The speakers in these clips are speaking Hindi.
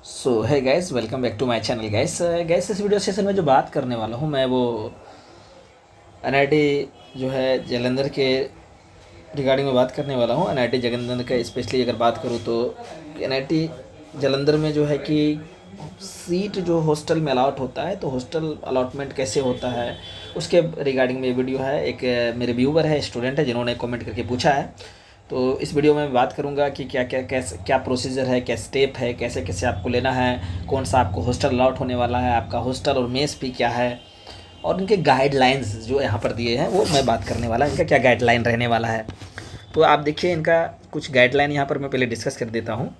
So hi guys, welcome back to my channel guys. इस वीडियो सेशन में जो बात करने वाला हूँ मैं वो एनआईटी जो है जालंधर के रिगार्डिंग में बात करने वाला हूँ। एनआईटी जालंधर का स्पेशली अगर बात करूँ तो एनआईटी जालंधर में जो है कि सीट जो हॉस्टल में अलाउट होता है, तो हॉस्टल अलॉटमेंट कैसे होता है उसके रिगार्डिंग में ये वीडियो है। एक मेरे व्यूवर है, स्टूडेंट है, जिन्होंने कमेंट करके पूछा है। तो इस वीडियो में बात करूंगा कि क्या क्या कैसे क्या प्रोसीजर है, क्या स्टेप है, कैसे कैसे आपको लेना है, कौन सा आपको हॉस्टल अलाउट होने वाला है, आपका हॉस्टल और मेस फी क्या है, और इनके गाइडलाइंस जो यहाँ पर दिए हैं वो मैं बात करने वाला, इनका क्या गाइडलाइन रहने वाला है। तो आप देखिए, इनका कुछ गाइडलाइन यहाँ पर मैं पहले डिस्कस कर देता हूँ।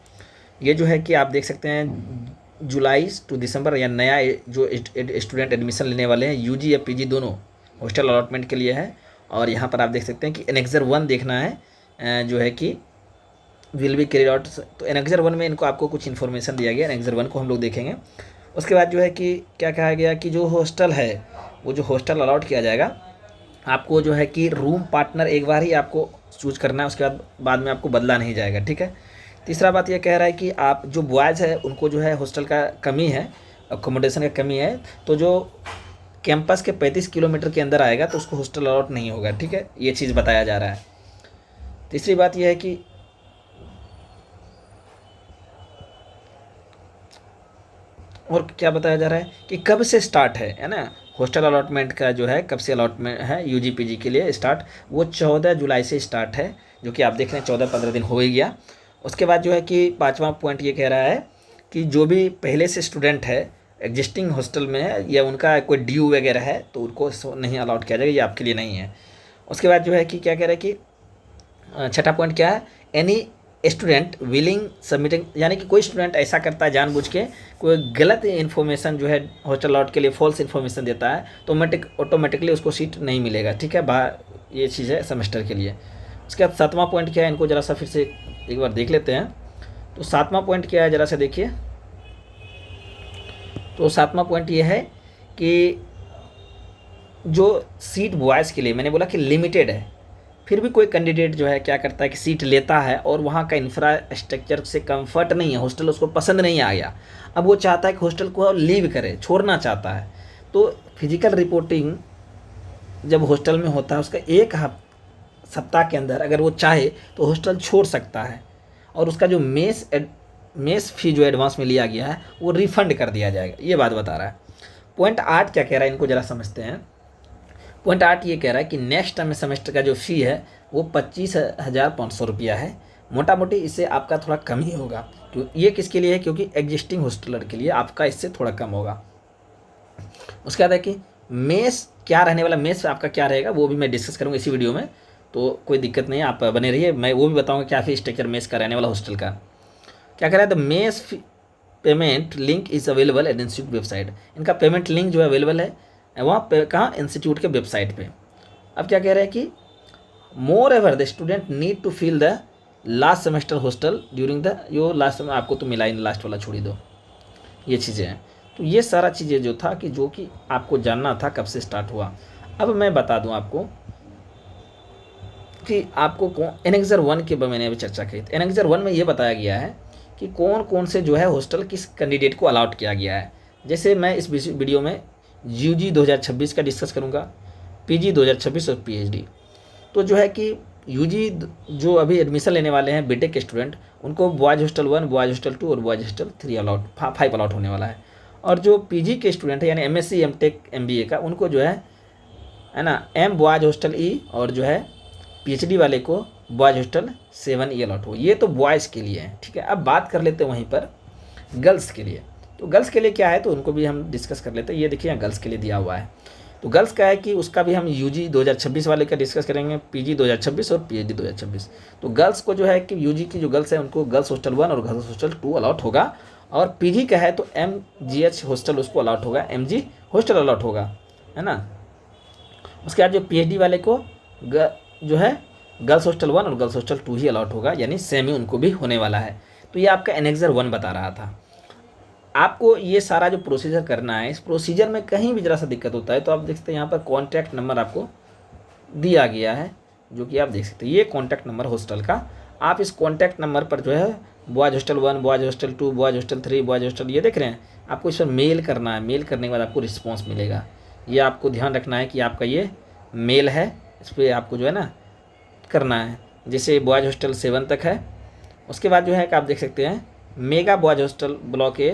ये जो है कि आप देख सकते हैं जुलाई टू दिसंबर या नया जो स्टूडेंट एडमिशन लेने वाले हैं यूजी या पीजी दोनों हॉस्टल अलॉटमेंट के लिए है। और यहाँ पर आप देख सकते हैं कि एनेक्सर 1 देखना है, जो है कि विल बी कैरिड आउट। तो एनेक्सर 1 में इनको आपको कुछ इन्फॉर्मेशन दिया गया, एनेक्सर 1 को हम लोग देखेंगे। उसके बाद जो है कि क्या कहा गया कि जो हॉस्टल है वो जो हॉस्टल अलॉट किया जाएगा, आपको जो है कि रूम पार्टनर एक बार ही आपको चूज करना है, उसके बाद में आपको बदला नहीं जाएगा, ठीक है। तीसरा बात यह कह रहा है कि आप जो बॉयज़ है उनको जो है हॉस्टल का कमी है, अकोमोडेशन का कमी है, तो जो कैंपस के 35 किलोमीटर के अंदर आएगा तो उसको हॉस्टल अलॉट नहीं होगा, ठीक है। ये चीज़ बताया जा रहा है। तीसरी बात यह है कि और क्या बताया जा रहा है कि कब से स्टार्ट है ना, हॉस्टल अलॉटमेंट का जो है कब से अलॉटमेंट है यूजी पीजी के लिए स्टार्ट, वो 14 जुलाई से स्टार्ट है, जो कि आप देख रहे हैं 14-15 दिन हो ही गया। उसके बाद जो है कि पाँचवा पॉइंट ये कह रहा है कि जो भी पहले से स्टूडेंट है एग्जिस्टिंग हॉस्टल में है या उनका कोई ड्यू वगैरह है तो उनको नहीं अलाउट किया जाएगा, ये आपके लिए नहीं है। उसके बाद जो है कि क्या कह रहा है कि छठा पॉइंट क्या है, एनी स्टूडेंट विलिंग सबमिटिंग, यानी कि कोई स्टूडेंट ऐसा करता है जानबूझ के, कोई गलत इन्फॉर्मेशन जो है हॉस्टल अलॉट के लिए फॉल्स इन्फॉर्मेशन देता है तो ऑटोमेटिकली उसको सीट नहीं मिलेगा, ठीक है। बाहर ये चीज़ है सेमेस्टर के लिए। उसके बाद सातवां पॉइंट क्या है, इनको ज़रा सा फिर से एक बार देख लेते हैं। तो सातवां पॉइंट क्या है, ज़रा सा देखिए। तो सातवां पॉइंट ये है कि जो सीट बॉयज़ के लिए मैंने बोला कि लिमिटेड है, फिर भी कोई कैंडिडेट जो है क्या करता है कि सीट लेता है और वहाँ का इंफ्रास्ट्रक्चर से कंफर्ट नहीं है, हॉस्टल उसको पसंद नहीं आया, अब वो चाहता है कि हॉस्टल को लीव करे, छोड़ना चाहता है। तो फिजिकल रिपोर्टिंग जब हॉस्टल में होता है उसका एक सप्ताह के अंदर अगर वो चाहे तो हॉस्टल छोड़ सकता है, और उसका जो मेस फी जो एडवांस में लिया गया है वो रिफंड कर दिया जाएगा, ये बात बता रहा है। पॉइंट 8 क्या कह रहा है, इनको ज़रा समझते हैं। पॉइंट 8 ये कह रहा है कि नेक्स्ट टर्म सेमेस्टर का जो फ़ी है वो 25,500 रुपया है। मोटा मोटी इससे आपका थोड़ा कम ही होगा, तो ये किसके लिए है, क्योंकि एग्जिस्टिंग हॉस्टलर के लिए आपका इससे थोड़ा कम होगा। उसके बाद है कि मेस क्या रहने वाला, मेस आपका क्या रहेगा वो भी मैं डिस्कस करूँगा इसी वीडियो में, तो कोई दिक्कत नहीं है, आप बने रहिए। मैं वो भी बताऊँगा क्या फी स्ट्रक्चर मेस का रहने वाला हॉस्टल का। क्या कह रहा है, the mess payment link is available at institute website. इनका पेमेंट लिंक जो है अवेलेबल है वहाँ पे, कहाँ, इंस्टीट्यूट के वेबसाइट पे। अब क्या कह रहे हैं कि more ever the student need to fill the last semester hostel during the, यो लास्ट में आपको तो मिला ही नहीं, लास्ट वाला छोड़ ही दो, ये चीज़ें हैं। तो ये सारा चीज़ें जो था कि जो कि आपको जानना था कब से स्टार्ट हुआ। अब मैं बता दूं आपको कि आपको कौन, एनेक्सर 1 के मैंने अभी चर्चा की, तो एनेक्सर 1 में ये बताया गया है कि कौन कौन से जो है हॉस्टल किस कैंडिडेट को अलाउट किया गया है। जैसे मैं इस वीडियो में यूजी 2026 का डिस्कस करूँगा, पीजी 2026 और पीएचडी। तो जो है कि यूजी जो अभी एडमिशन लेने वाले हैं बीटेक के स्टूडेंट, उनको बॉयज़ हॉस्टल 1, बॉयज़ हॉस्टल 2 और बॉयज़ हॉस्टल 3 अलाउट 5 अलाउट होने वाला है। और जो पीजी के स्टूडेंट है यानी एमएससी एमटेक एमबीए का, उनको जो है ना, एम बॉयज़ हॉस्टल ई, और जो है पीएचडी वाले को बॉयज़ हॉस्टल 7 ई अलाउट हो। ये तो बॉयज़ के लिए है, ठीक है। अब बात कर लेते हैं वहीं पर गर्ल्स के लिए। तो गर्ल्स के लिए क्या है तो उनको भी हम डिस्कस कर लेते हैं। ये देखिए यहाँ गर्ल्स के लिए दिया हुआ है। तो गर्ल्स का है कि उसका भी हम यूजी 2026 वाले का डिस्कस करेंगे, पीजी 2026 और पीएचडी 2026। तो गर्ल्स को जो है कि यूजी की जो गर्ल्स है उनको गर्ल्स हॉस्टल 1 और गर्ल्स हॉस्टल 2 अलाउट होगा, और पीजी का है तो एमजीएच हॉस्टल उसको अलाउट होगा, एमजी हॉस्टल अलाउट होगा, है ना। उसके बाद जो पीएचडी वाले को जो है गर्ल्स हॉस्टल 1 और गर्ल्स हॉस्टल 2 ही अलाउट होगा, यानी सेम ही उनको भी होने वाला है। तो ये आपका एनेक्सर 1 बता रहा था। आपको ये सारा जो प्रोसीजर करना है, इस प्रोसीजर में कहीं भी ज़रा सा दिक्कत होता है तो आप देख सकते हैं यहाँ पर कॉन्टैक्ट नंबर आपको दिया गया है, जो कि आप देख सकते हैं, ये कॉन्टैक्ट नंबर हॉस्टल का आप इस कॉन्टैक्ट नंबर पर जो है boys hostel 1, boys hostel 2, boys hostel 3, boys hostel, ये देख रहे हैं, आपको इस पर मेल करना है। मेल करने के बाद आपको रिस्पॉन्स मिलेगा। ये आपको ध्यान रखना है कि आपका ये मेल है, इस पर आपको जो है ना करना है। जैसे बॉयज़ हॉस्टल 7 तक है, उसके बाद जो है कि आप देख सकते हैं mega boys hostel block A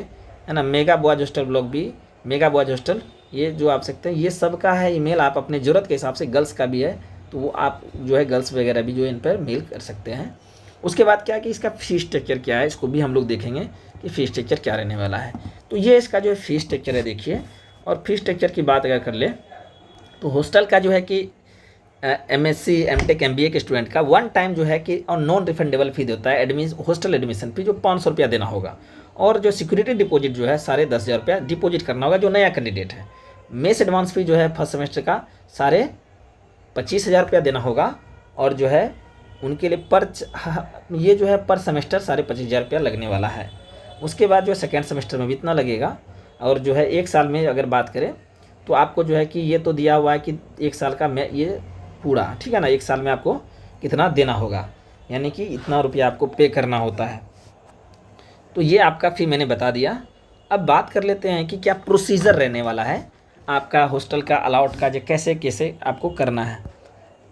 है ना, mega boys hostel block B, mega boys hostel, ये जो आप सकते हैं ये सब का है ईमेल। आप अपने ज़रूरत के हिसाब से, गर्ल्स का भी है तो वो आप जो है गर्ल्स वगैरह भी जो है इन पर मेल कर सकते हैं। उसके बाद क्या है कि इसका फ़ीस स्ट्रक्चर क्या है, इसको भी हम लोग देखेंगे कि फ़ीस स्ट्रक्चर क्या रहने वाला है। तो ये इसका जो है फ़ीस स्ट्रक्चर है देखिए। और फीस स्ट्रक्चर की बात अगर कर ले तो हॉस्टल का जो है कि MSc MTech MBA के स्टूडेंट का वन टाइम जो है कि और नॉन रिफंडेबल फी होता है हॉस्टल एडमिशन फी, जो 500 रुपया देना होगा। और जो सिक्योरिटी डिपॉजिट जो है 10,500 रुपया डिपॉजिट करना होगा जो नया कैंडिडेट है। मेस एडवांस फी जो है फर्स्ट सेमेस्टर का 25,500 रुपया देना होगा। और जो है उनके लिए ये जो है पर सेमेस्टर 25,500 रुपया लगने वाला है। उसके बाद जो है सेकेंड सेमेस्टर में भी इतना लगेगा। और जो है 1 साल में अगर बात करें तो आपको जो है कि ये तो दिया हुआ है कि 1 साल का मैं ये पूरा, ठीक है ना, 1 साल में आपको कितना देना होगा, यानी कि इतना रुपया आपको पे करना होता है। तो ये आपका फ़ी मैंने बता दिया। अब बात कर लेते हैं कि क्या प्रोसीजर रहने वाला है आपका हॉस्टल का अलाउट का, जो कैसे कैसे आपको करना है।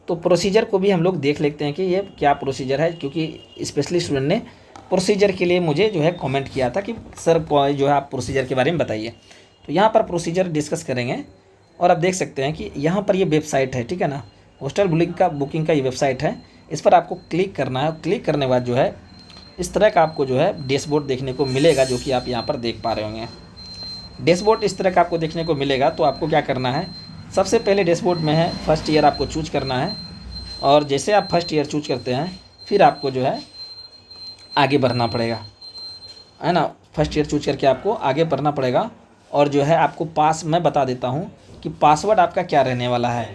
तो प्रोसीजर को भी हम लोग देख लेते हैं कि ये क्या प्रोसीजर है, क्योंकि स्पेशली स्टूडेंट ने प्रोसीजर के लिए मुझे जो है कमेंट किया था कि सर जो है आप प्रोसीजर के बारे में बताइए। तो यहाँ पर प्रोसीजर डिस्कस करेंगे। और आप देख सकते हैं कि यहाँ पर ये वेबसाइट है, ठीक है ना, हॉस्टल बुकिंग का ये वेबसाइट है। इस पर आपको क्लिक करना है। क्लिक करने के बाद जो है इस तरह का आपको जो है डैशबोर्ड देखने को मिलेगा, जो कि आप यहाँ पर देख पा रहे होंगे। डैशबोर्ड इस तरह का आपको देखने को मिलेगा। तो आपको क्या करना है, सबसे पहले डैशबोर्ड में है फर्स्ट ईयर आपको चूज करना है। और जैसे आप फर्स्ट ईयर चूज करते हैं फिर आपको जो है आगे बढ़ना पड़ेगा, है ना। फर्स्ट ईयर चूज करके आपको आगे बढ़ना पड़ेगा। और जो है आपको मैं बता देता हूँ कि पासवर्ड आपका क्या रहने वाला है।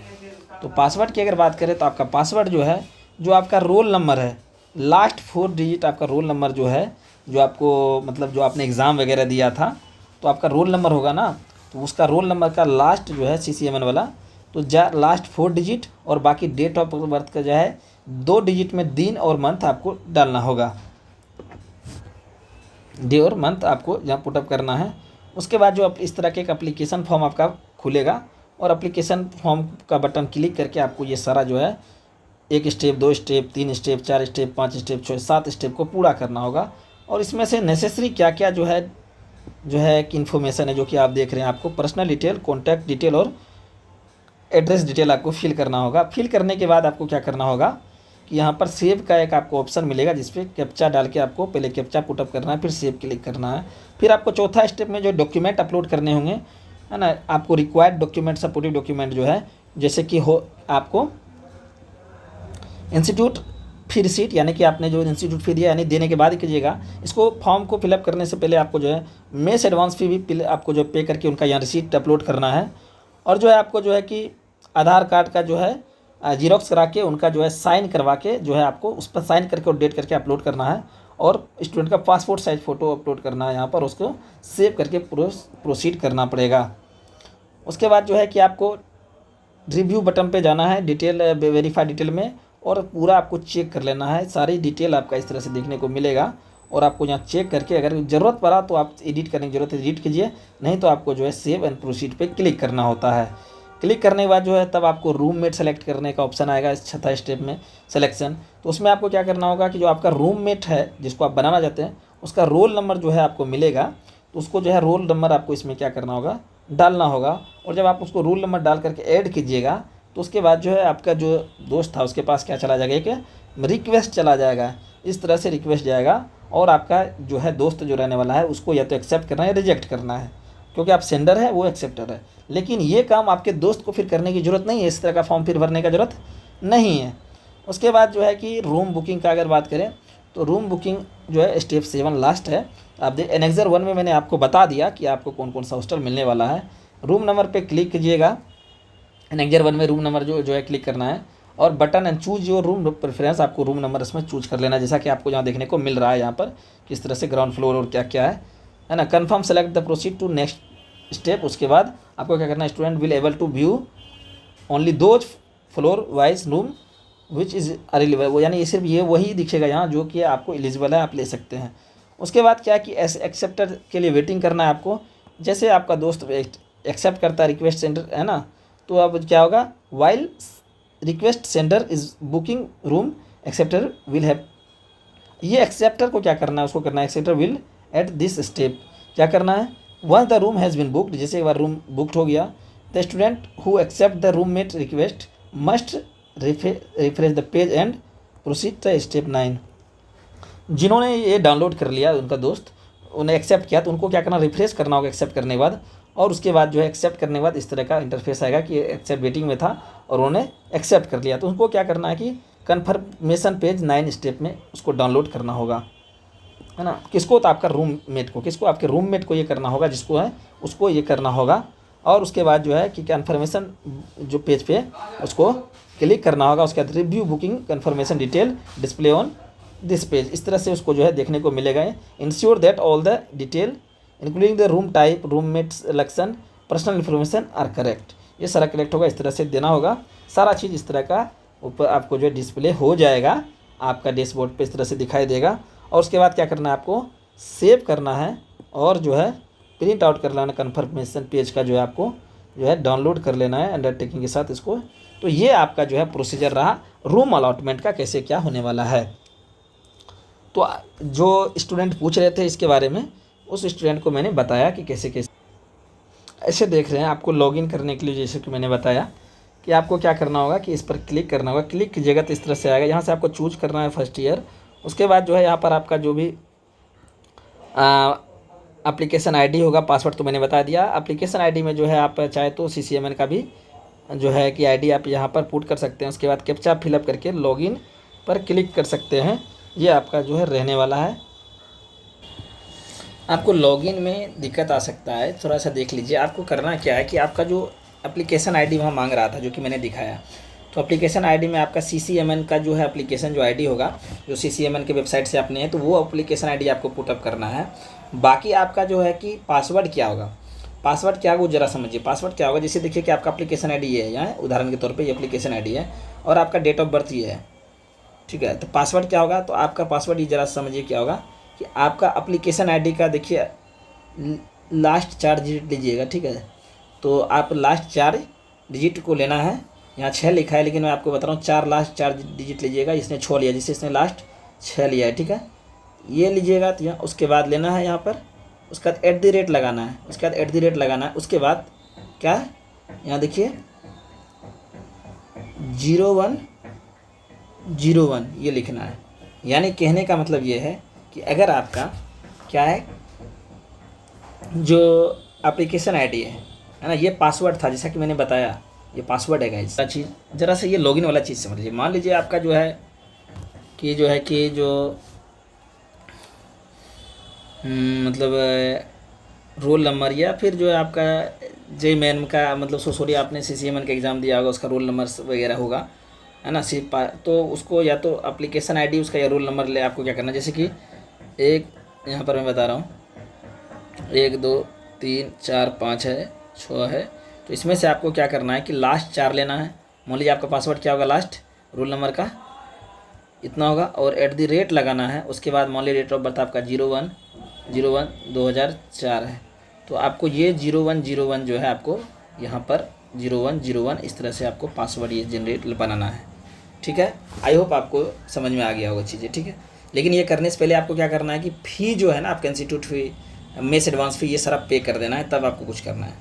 तो पासवर्ड की अगर बात करें तो आपका पासवर्ड जो है, जो आपका रोल नंबर है, लास्ट 4 डिजिट आपका रोल नंबर जो है, जो आपको मतलब जो आपने एग्ज़ाम वगैरह दिया था तो आपका रोल नंबर होगा ना, तो उसका रोल नंबर का लास्ट जो है CCMN वाला, तो लास्ट 4 डिजिट और बाकी डेट ऑफ बर्थ का जो है 2 डिजिट में दिन और मंथ आपको डालना होगा। डे और मंथ आपको यहाँ पुटअप करना है। उसके बाद जो इस तरह के एक एप्लीकेशन फॉर्म आपका खुलेगा और एप्लीकेशन फॉर्म का बटन क्लिक करके आपको ये सारा जो है 1 step, 2 step, 3 step, 4 step, 5 step, 6, 7 step को पूरा करना होगा। और इसमें से नेसेसरी क्या क्या जो है कि इन्फॉर्मेशन है, जो कि आप देख रहे हैं, आपको पर्सनल डिटेल, कॉन्टैक्ट डिटेल और एड्रेस डिटेल आपको फिल करना होगा। फिल करने के बाद आपको क्या करना होगा कि यहाँ पर सेव का एक आपको ऑप्शन मिलेगा, जिसपे कैप्चा डाल के आपको पहले कैप्चा पुटअप करना है, फिर सेव क्लिक करना है। फिर आपको चौथा स्टेप में जो डॉक्यूमेंट अपलोड करने होंगे, है ना, आपको रिक्वायर्ड डॉक्यूमेंट, सपोर्टिव डॉक्यूमेंट जो है, जैसे कि आपको इंस्टीट्यूट फी रिसीट, यानी कि आपने जो इंस्टीट्यूट फी दिया यानी देने के बाद ही कीजिएगा। इसको फॉर्म को फिलअप करने से पहले आपको जो है मेस एडवांस फी भी आपको जो पे करके उनका यहाँ रिसीट अपलोड करना है। और जो है आपको जो है कि आधार कार्ड का जो है जीरोक्स करा के उनका जो है साइन करवा के जो है आपको उस पर साइन करके और डेट करके अपलोड करना है। और स्टूडेंट का पासपोर्ट साइज फ़ोटो अपलोड करना है यहाँ पर, उसको सेव करके प्रोसीड करना पड़ेगा। उसके बाद जो है कि आपको रिव्यू बटन पे जाना है, डिटेल वेरीफाई डिटेल में, और पूरा आपको चेक कर लेना है। सारी डिटेल आपका इस तरह से देखने को मिलेगा। और आपको यहाँ चेक करके अगर ज़रूरत पड़ा तो आप एडिट करने की ज़रूरत है एडिट कीजिए, नहीं तो आपको जो है सेव एंड प्रोसीड पे क्लिक करना होता है। क्लिक करने के बाद जो है तब आपको रूममेट सेलेक्ट करने का ऑप्शन आएगा इस छठा स्टेप में सिलेक्शन। तो उसमें आपको क्या करना होगा कि जो आपका रूममेट है जिसको आप बनाना चाहते हैं उसका रोल नंबर जो है आपको मिलेगा, तो उसको जो है रोल नंबर आपको इसमें क्या करना होगा, डालना होगा। और जब आप उसको रोल नंबर डाल करके ऐड कीजिएगा तो उसके बाद जो है आपका जो दोस्त था उसके पास क्या चला जाएगा, एक रिक्वेस्ट चला जाएगा। इस तरह से रिक्वेस्ट जाएगा और आपका जो है दोस्त जो रहने वाला है उसको या तो एक्सेप्ट करना है या रिजेक्ट करना है, क्योंकि आप सेंडर है वो एक्सेप्टर है। लेकिन ये काम आपके दोस्त को फिर करने की ज़रूरत नहीं है, इस तरह का फॉर्म फिर भरने का ज़रूरत नहीं है। उसके बाद जो है कि रूम बुकिंग का अगर बात करें तो रूम बुकिंग जो है स्टेप 7 लास्ट है। आप एनेक्सर 1 में मैंने आपको बता दिया कि आपको कौन कौन सा हॉस्टल मिलने वाला है। रूम नंबर पे क्लिक कीजिएगा, एनेक्सर 1 में रूम नंबर जो है क्लिक करना है और button and choose your room preference, आपको रूम नंबर इसमें चूज कर लेना, जैसा कि आपको यहाँ देखने को मिल रहा है यहाँ पर किस तरह से ग्राउंड फ्लोर और क्या क्या है ना। Confirm select the proceed to next step. उसके बाद आपको क्या करना है, student will able to view only those floor wise room which is eligible, वो यानी ये सिर्फ ये वही दिखेगा यहाँ जो कि आपको एलिजिबल है, आप ले सकते हैं। उसके बाद क्या कि ऐसे एक्सेप्टर के लिए वेटिंग करना है आपको। जैसे आपका दोस्त एक्सेप्ट करता है रिक्वेस्ट सेंडर, है ना, तो अब क्या होगा, while request sender is booking room acceptor will have, ये एक्सेप्टर को क्या करना है, उसको करना है acceptor will at this step, क्या करना है, once the room has been booked, जैसे एक बार रूम बुकड हो गया, the student who accept the roommate request must refresh the page and proceed the step 9। जिन्होंने ये डाउनलोड कर लिया, उनका दोस्त उन्हें एक्सेप्ट किया, तो उनको क्या करना, रिफ्रेश करना होगा एक्सेप्ट करने के बाद, और उसके बाद जो है एक्सेप्ट करने के बाद इस तरह का इंटरफेस आएगा कि एक्सेप्ट वेटिंग में था और उन्होंने एक्सेप्ट कर लिया। तो उनको क्या करना है कि कन्फर्मेशन पेज 9 स्टेप में उसको डाउनलोड करना होगा, है ना। किसको, तो आपका रूममेट को, किसको, आपके रूममेट को ये करना होगा, जिसको है उसको ये करना होगा। और उसके बाद जो है कि कन्फर्मेशन जो पेज पे उसको क्लिक करना होगा। उसके बाद review booking confirmation detail display on this page, इस तरह से उसको जो है देखने को मिलेगा। Ensure that all the detail including the room type, roommate selection, personal information are correct, ये सारा करेक्ट होगा, इस तरह से देना होगा। सारा चीज़ इस तरह का ऊपर आपको जो है डिस्प्ले हो जाएगा, आपका डैशबोर्ड पे इस तरह से दिखाई देगा। और उसके बाद क्या करना है, आपको सेव करना है और जो है प्रिंट आउट कर लेना कन्फर्मेशन पेज का, जो है आपको जो है डाउनलोड कर लेना है अंडरटेकिंग के साथ इसको। तो ये आपका जो है प्रोसीजर रहा रूम अलॉटमेंट का, कैसे क्या होने वाला है। तो जो स्टूडेंट पूछ रहे थे इसके बारे में, उस स्टूडेंट को मैंने बताया कि कैसे कैसे ऐसे देख रहे हैं। आपको लॉगिन करने के लिए जैसे कि मैंने बताया कि आपको क्या करना होगा कि इस पर क्लिक करना होगा। क्लिक कीजिएगा तो इस तरह से आएगा, यहाँ से आपको चूज करना है फर्स्ट ईयर। उसके बाद जो है यहाँ पर आपका जो भी एप्लीकेशन आईडी होगा, पासवर्ड तो मैंने बता दिया। एप्लीकेशन आईडी में जो है आप चाहे तो सीसीएमएन का भी जो है कि आईडी आप यहाँ पर पुट कर सकते हैं। उसके बाद कैप्चा फिलअप करके लॉगिन पर क्लिक कर सकते हैं। ये आपका जो है रहने वाला है। आपको लॉगिन में दिक्कत आ सकता है, थोड़ा सा देख लीजिए। आपको करना क्या है कि आपका जो एप्लीकेशन आईडी वहाँ मांग रहा था, जो कि मैंने दिखाया, तो एप्लीकेशन आईडी में आपका सीसीएमएन का जो है एप्लीकेशन जो आईडी होगा, जो सीसीएमएन के वेबसाइट से आपने है, तो वो एप्लीकेशन आईडी आपको पुटअप करना है। बाकी आपका जो है कि पासवर्ड क्या होगा, पासवर्ड क्या होगा वो जरा समझिए। पासवर्ड क्या होगा, जैसे देखिए कि आपका एप्लीकेशन आईडी ये है, यहाँ उदाहरण के तौर पे ये एप्लीकेशन आईडी है और आपका डेट ऑफ बर्थ ये है, ठीक है। तो पासवर्ड क्या होगा, तो आपका पासवर्ड ये जरा समझिए क्या होगा कि आपका एप्लीकेशन आईडी का देखिए लास्ट 4 डिजिट लीजिएगा, ठीक है। तो आप लास्ट 4 डिजिट को लेना है। यहाँ 6 लिखा है, लेकिन मैं आपको बता रहा हूँ लास्ट 4 डिजिट लीजिएगा। इसने 6 लिया, जिससे इसने लास्ट 6 लिया है, ठीक है। ये लीजिएगा तो यहाँ उसके बाद लेना है यहाँ पर, उसके बाद @ लगाना है, उसके बाद @ लगाना है। उसके बाद क्या है, यहाँ देखिए 0101 ये लिखना है। यानी कहने का मतलब ये है कि अगर आपका क्या है, जो एप्लीकेशन आईडी है ना, ये पासवर्ड था, जैसा कि मैंने बताया ये पासवर्ड है गाइस। चीज़ ज़रा से ये लॉगिन वाला चीज़ समझ लीजिए। मान लीजिए आपका जो है कि मतलब रोल नंबर या फिर जो है आपका जेईमेन का, मतलब सॉरी आपने सीसीएमएन का एग्ज़ाम दिया होगा, उसका रोल नंबर वगैरह होगा, है ना। तो उसको या तो एप्लीकेशन आईडी उसका या रोल नंबर ले, आपको क्या करना है, जैसे कि एक यहाँ पर मैं बता रहा हूँ 1 2 3 4 5 है, 6 है। तो इसमें से आपको क्या करना है कि लास्ट 4 लेना है। मान लीजिए आपका पासवर्ड क्या होगा, लास्ट रोल नंबर का इतना होगा और @ लगाना है। उसके बाद मान लीजिए डेट ऑफ बर्थ आपका 01/01/2004 है। तो आपको ये 0101 जो है आपको यहाँ पर 0101 इस तरह से आपको पासवर्ड ये जनरेट बनाना है, ठीक है। आई होप आपको समझ में आ गया होगा चीज़ें, ठीक है। लेकिन ये करने से पहले आपको क्या करना है कि फ़ी जो है ना, आपका इंस्टीट्यूट फ़ी, मेस एडवांस फ़ी, ये सारा पे कर देना है, तब आपको कुछ करना है।